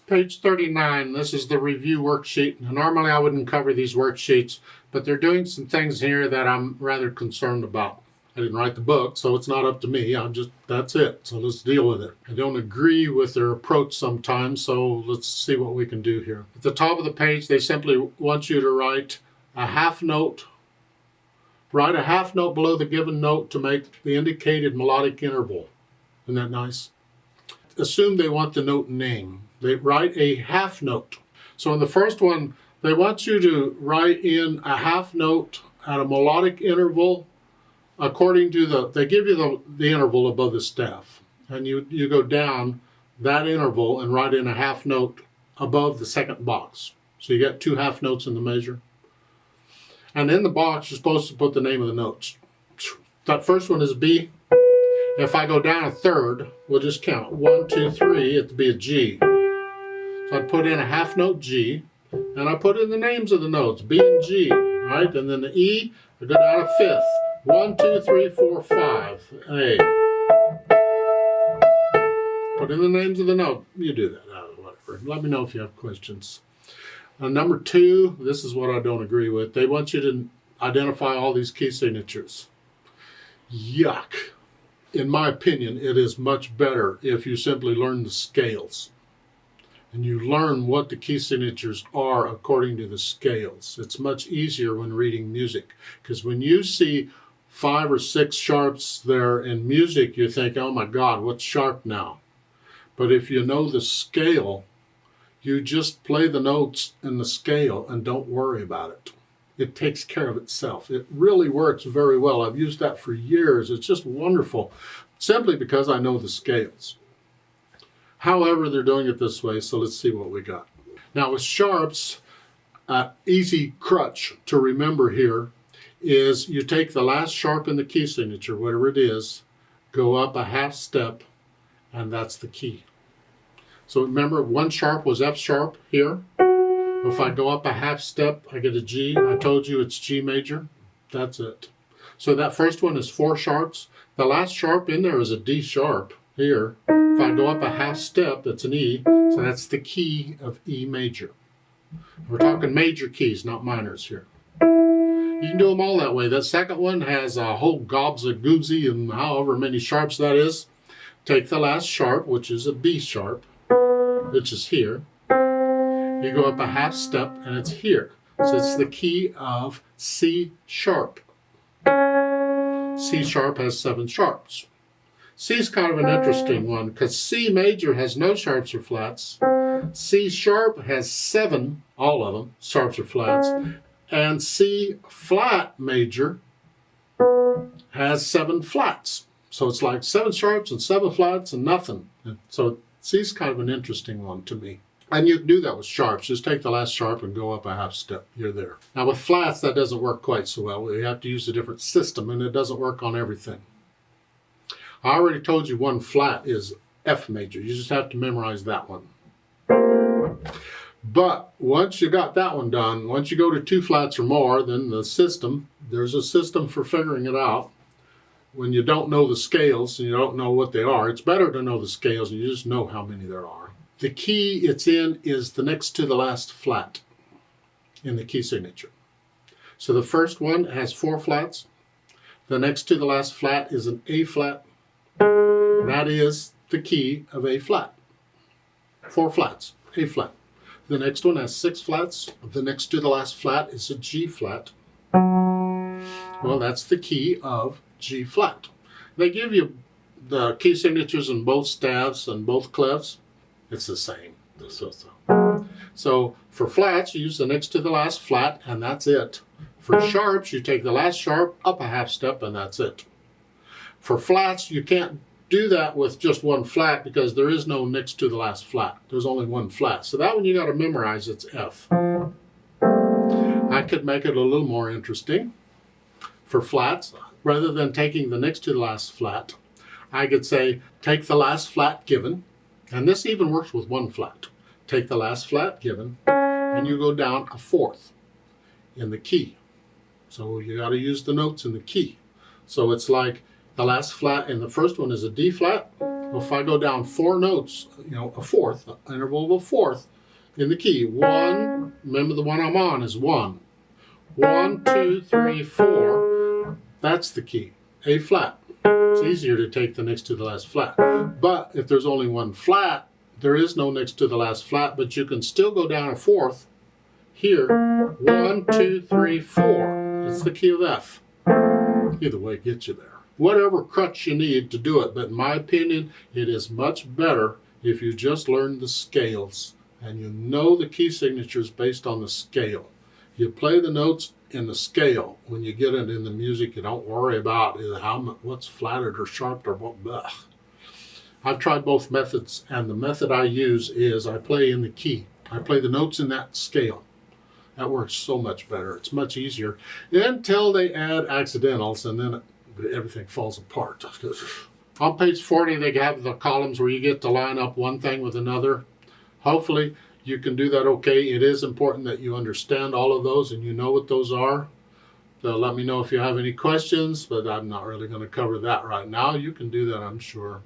Page 39, this is the review worksheet. Now, normally I wouldn't cover these worksheets, but they're doing some things here that I'm rather concerned about. I didn't write the book, so it's not up to me. That's it. So let's deal with it. I don't agree with their approach sometimes, so let's see what we can do here. At the top of the page, they simply want you to write a half note. Write a half note below the given note to make the indicated melodic interval. Isn't that nice? Assume they want the note name. They write a half note. So in the first one, they want you to write in a half note at a melodic interval according to they give you the interval above the staff. And you go down that interval and write in a half note above the second box. So you got two half notes in the measure. And in the box, you're supposed to put the name of the notes. That first one is B. If I go down a third, we'll just count. 1, 2, 3, it'd be a G. So I put in a half note G, and I put in the names of the notes, B and G, right? And then the E, I go down a fifth. 1, 2, 3, 4, 5, A. Put in the names of the note. You do that, whatever. Let me know if you have questions. Number 2, this is what I don't agree with. They want you to identify all these key signatures. Yuck. In my opinion, it is much better if you simply learn the scales. And you learn what the key signatures are according to the scales. It's much easier when reading music. Because when you see 5 or 6 sharps there in music, you think, oh my God, what's sharp now? But if you know the scale, you just play the notes in the scale and don't worry about it. It takes care of itself. It really works very well. I've used that for years. It's just wonderful, simply because I know the scales. However, they're doing it this way, so let's see what we got. Now with sharps, easy crutch to remember here is you take the last sharp in the key signature, whatever it is, go up a half step, and that's the key. So remember, 1 sharp was F sharp here. If I go up a half step, I get a G. I told you it's G major. That's it. So that first one is 4 sharps. The last sharp in there is a D sharp here. If I go up a half step, that's an E. So that's the key of E major. We're talking major keys, not minors here. You can do them all that way. That second one has a whole gobs of goozy and however many sharps that is. Take the last sharp, which is a B sharp, which is here. You go up a half step and it's here. So it's the key of C sharp. C sharp has 7 sharps. C is kind of an interesting one because C major has no sharps or flats. C sharp has 7, all of them, sharps or flats. And C flat major has 7 flats. So it's like 7 sharps and 7 flats and nothing. So C is kind of an interesting one to me. And you can do that with sharps. Just take the last sharp and go up a half step. You're there. Now with flats, that doesn't work quite so well. You have to use a different system, and it doesn't work on everything. I already told you 1 flat is F major. You just have to memorize that one. But once you got that one done, once you go to 2 flats or more, then there's a system for figuring it out. When you don't know the scales and you don't know what they are, it's better to know the scales and you just know how many there are. The key it's in is the next to the last flat in the key signature. So the first one has 4 flats. The next to the last flat is an A flat. That is the key of A flat. 4 flats, A flat. The next one has 6 flats. The next to the last flat is a G flat. Well, that's the key of G flat. They give you the key signatures in both staves and both clefs. It's the same. So for flats, you use the next to the last flat, and that's it. For sharps, you take the last sharp up a half step, and that's it. For flats, you can't do that with just 1 flat because there is no next to the last flat. There's only 1 flat. So that one you got to memorize. It's F. I could make it a little more interesting. For flats, rather than taking the next to the last flat, I could say take the last flat given, and this even works with 1 flat. Take the last flat given, and you go down a 4th in the key. So you got to use the notes in the key. So it's like the last flat in the first one is a D flat, Well, if I go down 4 notes, you know, a fourth, an interval of a fourth in the key. 1, remember the one I'm on is 1. 1, 2, 3, 4. That's the key, A flat. It's easier to take the next to the last flat. But if there's only one flat, there is no next to the last flat, but you can still go down a fourth here. 1, 2, 3, 4. It's the key of F. Either way, get you there. Whatever crutch you need to do it, but in my opinion, it is much better if you just learn the scales and you know the key signatures based on the scale. You play the notes in the scale. When you get it in the music, you don't worry about what's flatted or sharped or what. Blech. I've tried both methods, and the method I use is I play in the key. I play the notes in that scale. That works so much better. It's much easier until they add accidentals, and then everything falls apart. On page 40, they have the columns where you get to line up one thing with another. Hopefully, you can do that okay. It is important that you understand all of those and you know what those are. So let me know if you have any questions, but I'm not really going to cover that right now. You can do that, I'm sure.